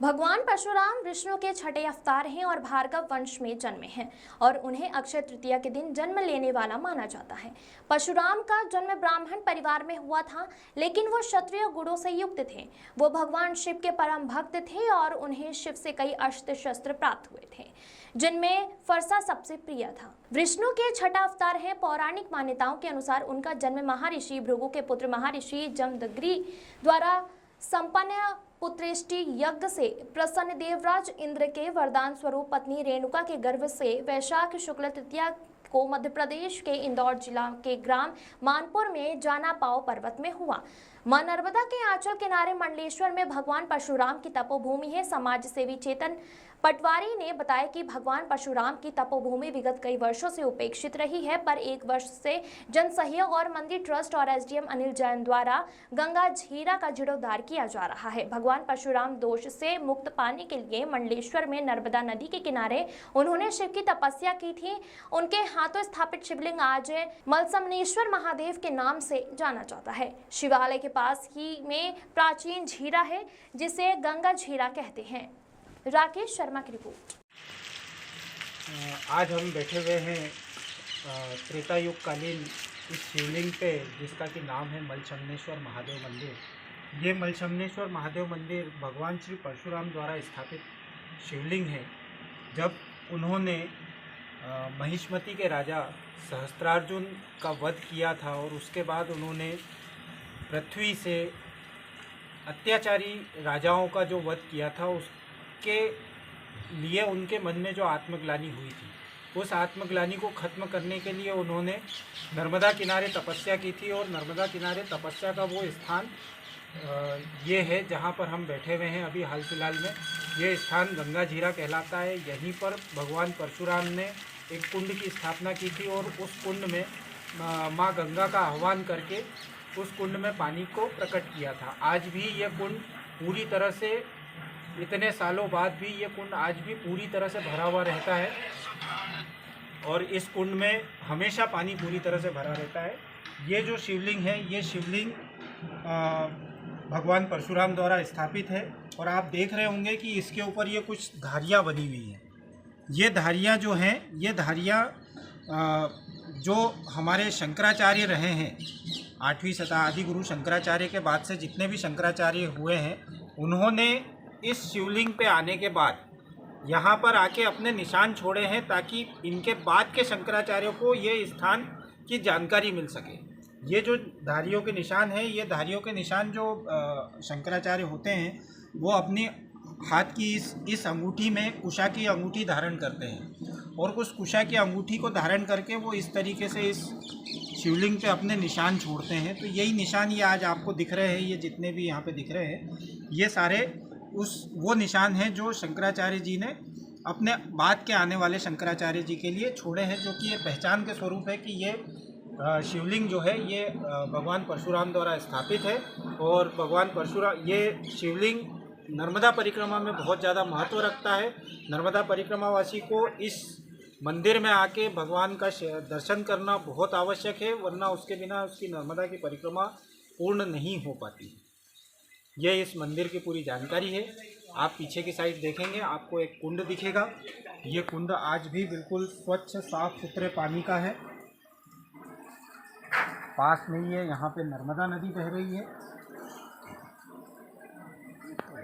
भगवान परशुराम विष्णु के छठे अवतार हैं और भार्गव वंश में जन्मे हैं और उन्हें अक्षय तृतीया के दिन जन्म लेने वाला माना जाता है। परशुराम का जन्म ब्राह्मण परिवार में हुआ था, लेकिन वो क्षत्रिय गुणों से युक्त थे। वो भगवान शिव के परम भक्त थे और उन्हें शिव से कई अस्त्र शस्त्र प्राप्त हुए थे, जिनमें फरसा सबसे प्रिय था। विष्णु के छठा अवतार है। पौराणिक मान्यताओं के अनुसार उनका जन्म महर्षि भृगु के पुत्र महर्षि जमदग्नि द्वारा संपन्न पुत्रेष्टि यज्ञ से प्रसन्न देवराज इंद्र के वरदान स्वरूप पत्नी रेणुका के गर्भ से वैशाख शुक्ल तृतीया को मध्य प्रदेश के इंदौर जिला के ग्राम मानपुर में जाना पाओ पर्वत में हुआ। मां नर्मदा के आंचल किनारे मंडलेश्वर में भगवान परशुराम की तपोभूमि है। समाज सेवी चेतन पटवारी ने बताया कि भगवान परशुराम की तपोभूमि विगत कई वर्षों से उपेक्षित रही है, पर एक वर्ष से जन सहयोग और मंदिर ट्रस्ट और एसडीएम अनिल जैन द्वारा गंगा झीरा का जीर्णोद्धार किया जा रहा है। भगवान परशुराम दोष से मुक्त पाने के लिए मंडलेश्वर में नर्मदा नदी के किनारे उन्होंने शिव की तपस्या की थी। उनके हाथों स्थापित शिवलिंग आज मलसमनेश्वर महादेव के नाम से जाना जाता है। शिवालय के पास ही में प्राचीन झीरा है, जिसे गंगा झीरा कहते हैं। राकेश शर्मा की रिपोर्ट। आज हम बैठे हुए हैं त्रेता युग कालीन इस शिवलिंग पे, जिसका कि नाम है मलसमनेश्वर महादेव मंदिर। ये मलसमनेश्वर महादेव मंदिर भगवान श्री परशुराम द्वारा स्थापित शिवलिंग है। जब उन्होंने महिष्मति के राजा सहस्त्रार्जुन का वध किया था और उसके बाद उन्होंने पृथ्वी से अत्याचारी राजाओं का जो वध किया था, उसके लिए उनके मन में जो आत्मग्लानि हुई थी, उस आत्मग्लानि को ख़त्म करने के लिए उन्होंने नर्मदा किनारे तपस्या की थी। और नर्मदा किनारे तपस्या का वो स्थान ये है जहाँ पर हम बैठे हुए हैं अभी हाल फिलहाल में। ये स्थान गंगा झीरा कहलाता है। यहीं पर भगवान परशुराम ने एक कुंड की स्थापना की थी और उस कुंड में माँ गंगा का आह्वान करके उस कुंड में पानी को प्रकट किया था। आज भी ये कुंड पूरी तरह से, इतने सालों बाद भी ये कुंड आज भी पूरी तरह से भरा हुआ रहता है और इस कुंड में हमेशा पानी पूरी तरह से भरा रहता है। ये जो शिवलिंग है, ये शिवलिंग भगवान परशुराम द्वारा स्थापित है और आप देख रहे होंगे कि इसके ऊपर ये कुछ धारियाँ बनी हुई हैं। ये धारियाँ जो हैं, ये धारियाँ जो हमारे शंकराचार्य रहे हैं, 8वीं शताब्दी गुरु शंकराचार्य के बाद से जितने भी शंकराचार्य हुए हैं, उन्होंने इस शिवलिंग पे आने के बाद यहाँ पर आके अपने निशान छोड़े हैं, ताकि इनके बाद के शंकराचार्यों को ये स्थान की जानकारी मिल सके। ये जो धारियों के निशान हैं, ये धारियों के निशान जो शंकराचार्य होते हैं, वो अपनी हाथ की इस अंगूठी में कुशा की अंगूठी धारण करते हैं और उस कुशा की अंगूठी को धारण करके वो इस तरीके से इस शिवलिंग पे अपने निशान छोड़ते हैं। तो यही निशान ये आज आपको दिख रहे हैं, ये जितने भी यहाँ पे दिख रहे हैं, ये सारे वो निशान हैं जो शंकराचार्य जी ने अपने बाद के आने वाले शंकराचार्य जी के लिए छोड़े हैं, जो कि ये पहचान के स्वरूप है कि ये शिवलिंग जो है ये भगवान परशुराम द्वारा स्थापित है। और भगवान परशुराम, ये शिवलिंग नर्मदा परिक्रमा में बहुत ज़्यादा महत्व रखता है। नर्मदा परिक्रमावासी को इस मंदिर में आके भगवान का दर्शन करना बहुत आवश्यक है, वरना उसके बिना उसकी नर्मदा की परिक्रमा पूर्ण नहीं हो पाती। यह इस मंदिर की पूरी जानकारी है। आप पीछे की साइड देखेंगे, आपको एक कुंड दिखेगा। ये कुंड आज भी बिल्कुल स्वच्छ साफ सुथरे पानी का है। पास में ही है, यहाँ पे नर्मदा नदी बह रही है।